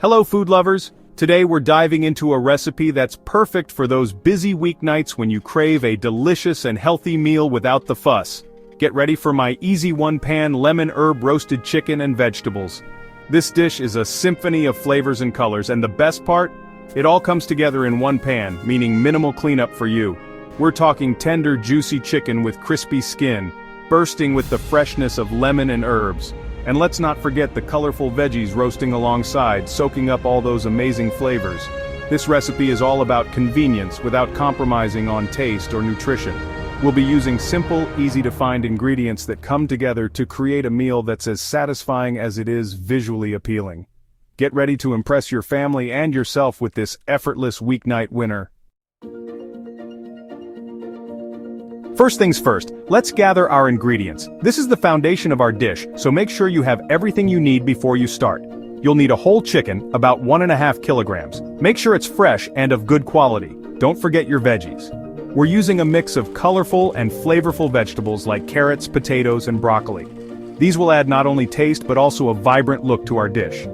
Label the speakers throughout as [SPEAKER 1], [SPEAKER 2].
[SPEAKER 1] Hello food lovers! Today we're diving into a recipe that's perfect for those busy weeknights when you crave a delicious and healthy meal without the fuss. Get ready for my easy one-pan lemon herb roasted chicken and vegetables. This dish is a symphony of flavors and colors, and the best part? It all comes together in one pan, meaning minimal cleanup for you. We're talking tender, juicy chicken with crispy skin, bursting with the freshness of lemon and herbs. And let's not forget the colorful veggies roasting alongside, soaking up all those amazing flavors. This recipe is all about convenience without compromising on taste or nutrition. We'll be using simple, easy-to-find ingredients that come together to create a meal that's as satisfying as it is visually appealing. Get ready to impress your family and yourself with this effortless weeknight winner. First things first, let's gather our ingredients. This is the foundation of our dish, so make sure you have everything you need before you start. You'll need a whole chicken, about 1.5 kilograms. Make sure it's fresh and of good quality. Don't forget your veggies. We're using a mix of colorful and flavorful vegetables like carrots, potatoes, and broccoli. These will add not only taste but also a vibrant look to our dish.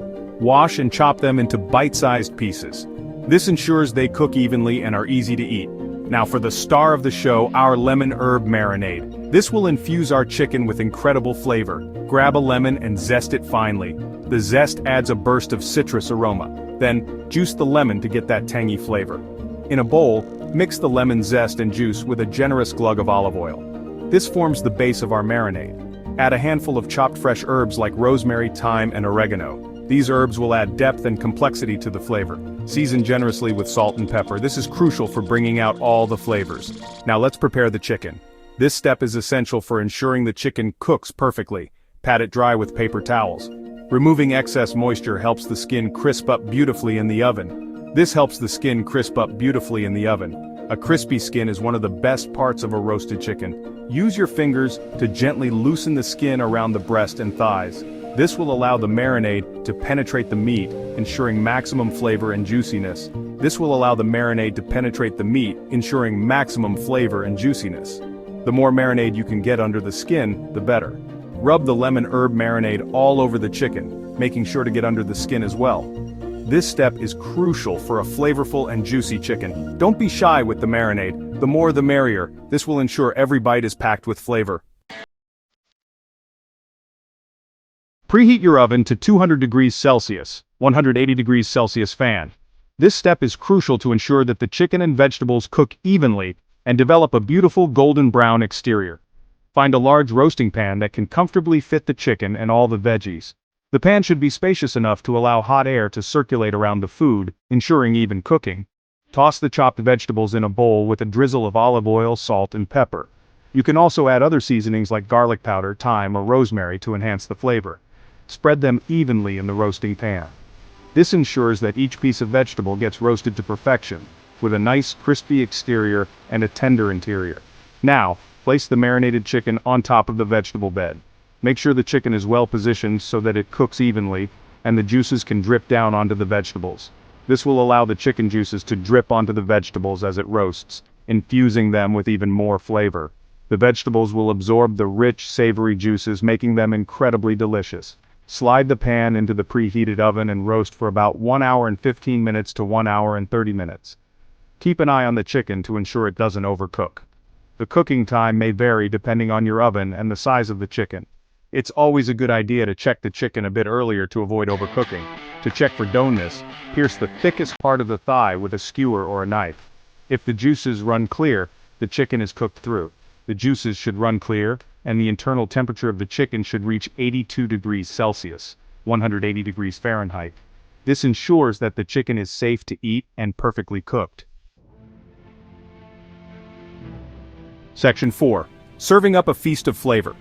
[SPEAKER 1] Wash and chop them into bite-sized pieces. This ensures they cook evenly and are easy to eat. Now for the star of the show, our lemon herb marinade. This will infuse our chicken with incredible flavor. Grab a lemon and zest it finely. The zest adds a burst of citrus aroma. Then, juice the lemon to get that tangy flavor. In a bowl, mix the lemon zest and juice with a generous glug of olive oil. This forms the base of our marinade. Add a handful of chopped fresh herbs like rosemary, thyme, and oregano. These herbs will add depth and complexity to the flavor. Season generously with salt and pepper. This is crucial for bringing out all the flavors. Now let's prepare the chicken. This step is essential for ensuring the chicken cooks perfectly. Pat it dry with paper towels. Removing excess moisture helps the skin crisp up beautifully in the oven. This helps the skin crisp up beautifully in the oven. A crispy skin is one of the best parts of a roasted chicken. Use your fingers to gently loosen the skin around the breast and thighs. This will allow the marinade to penetrate the meat, ensuring maximum flavor and juiciness. The more marinade you can get under the skin, the better. Rub the lemon herb marinade all over the chicken, making sure to get under the skin as well. This step is crucial for a flavorful and juicy chicken. Don't be shy with the marinade. The more the merrier. This will ensure every bite is packed with flavor. Preheat your oven to 200 degrees Celsius, 180 degrees Celsius fan. This step is crucial to ensure that the chicken and vegetables cook evenly and develop a beautiful golden brown exterior. Find a large roasting pan that can comfortably fit the chicken and all the veggies. The pan should be spacious enough to allow hot air to circulate around the food, ensuring even cooking. Toss the chopped vegetables in a bowl with a drizzle of olive oil, salt, and pepper. You can also add other seasonings like garlic powder, thyme, or rosemary to enhance the flavor. Spread them evenly in the roasting pan. This ensures that each piece of vegetable gets roasted to perfection, with a nice crispy exterior and a tender interior. Now, place the marinated chicken on top of the vegetable bed. Make sure the chicken is well positioned so that it cooks evenly, and the juices can drip down onto the vegetables. This will allow the chicken juices to drip onto the vegetables as it roasts, infusing them with even more flavor. The vegetables will absorb the rich, savory juices, making them incredibly delicious. Slide the pan into the preheated oven and roast for about 1 hour and 15 minutes to 1 hour and 30 minutes. Keep an eye on the chicken to ensure it doesn't overcook. The cooking time may vary depending on your oven and the size of the chicken. It's always a good idea to check the chicken a bit earlier to avoid overcooking. To check for doneness, pierce the thickest part of the thigh with a skewer or a knife. If the juices run clear, the chicken is cooked through. The juices should run clear, and the internal temperature of the chicken should reach 82 degrees Celsius, 180 degrees Fahrenheit. This ensures that the chicken is safe to eat and perfectly cooked. Section 4. Serving up a feast of flavor.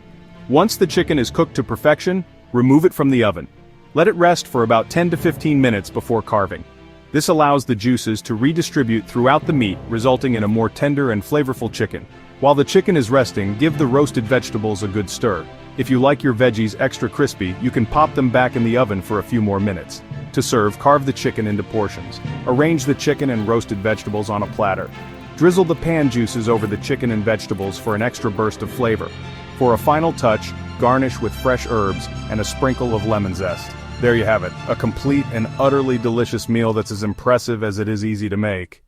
[SPEAKER 1] Once the chicken is cooked to perfection, remove it from the oven. Let it rest for about 10 to 15 minutes before carving. This allows the juices to redistribute throughout the meat, resulting in a more tender and flavorful chicken. While the chicken is resting, give the roasted vegetables a good stir. If you like your veggies extra crispy, you can pop them back in the oven for a few more minutes. To serve, carve the chicken into portions. Arrange the chicken and roasted vegetables on a platter. Drizzle the pan juices over the chicken and vegetables for an extra burst of flavor. For a final touch, garnish with fresh herbs and a sprinkle of lemon zest. There you have it, a complete and utterly delicious meal that's as impressive as it is easy to make.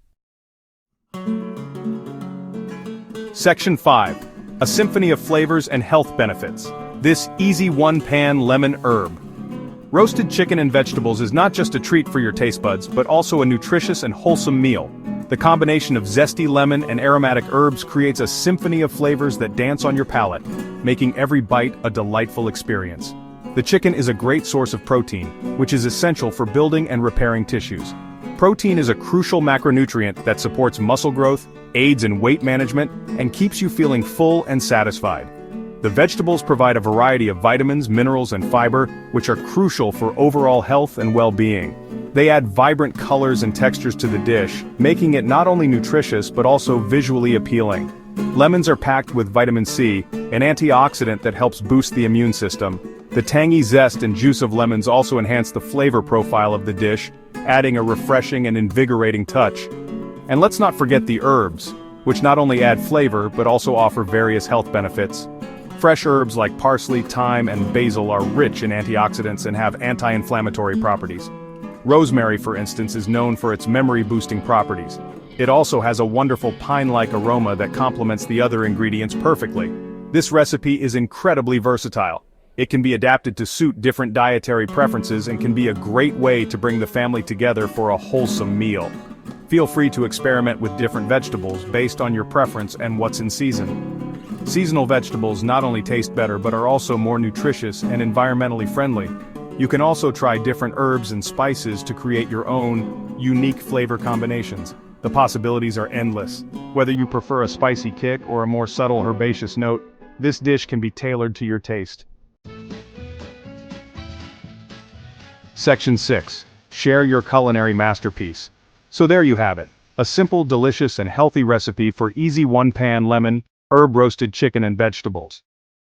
[SPEAKER 1] Section 5. A symphony of flavors and health benefits. This easy one-pan lemon herb. Roasted chicken and vegetables is not just a treat for your taste buds, but also a nutritious and wholesome meal. The combination of zesty lemon and aromatic herbs creates a symphony of flavors that dance on your palate, making every bite a delightful experience. The chicken is a great source of protein, which is essential for building and repairing tissues. Protein is a crucial macronutrient that supports muscle growth, aids in weight management, and keeps you feeling full and satisfied. The vegetables provide a variety of vitamins, minerals, and fiber, which are crucial for overall health and well-being. They add vibrant colors and textures to the dish, making it not only nutritious but also visually appealing. Lemons are packed with vitamin C, an antioxidant that helps boost the immune system. The tangy zest and juice of lemons also enhance the flavor profile of the dish, adding a refreshing and invigorating touch. And let's not forget the herbs, which not only add flavor but also offer various health benefits. Fresh herbs like parsley, thyme, and basil are rich in antioxidants and have anti-inflammatory properties. Rosemary, for instance, is known for its memory-boosting properties. It also has a wonderful pine-like aroma that complements the other ingredients perfectly. This recipe is incredibly versatile. It can be adapted to suit different dietary preferences and can be a great way to bring the family together for a wholesome meal. Feel free to experiment with different vegetables based on your preference and what's in season. Seasonal vegetables not only taste better but are also more nutritious and environmentally friendly. You can also try different herbs and spices to create your own unique flavor combinations. The possibilities are endless. Whether you prefer a spicy kick or a more subtle herbaceous note, this dish can be tailored to your taste. Section 6. Share your culinary masterpiece. So there you have it. A simple, delicious, and healthy recipe for easy one-pan lemon, herb roasted chicken and vegetables.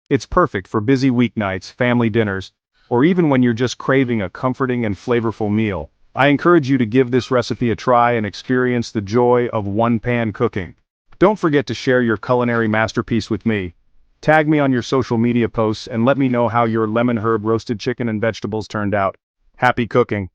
[SPEAKER 1] It's perfect for busy weeknights, family dinners, or even when you're just craving a comforting and flavorful meal. I encourage you to give this recipe a try and experience the joy of one-pan cooking. Don't forget to share your culinary masterpiece with me. Tag me on your social media posts and let me know how your lemon herb roasted chicken and vegetables turned out. Happy cooking!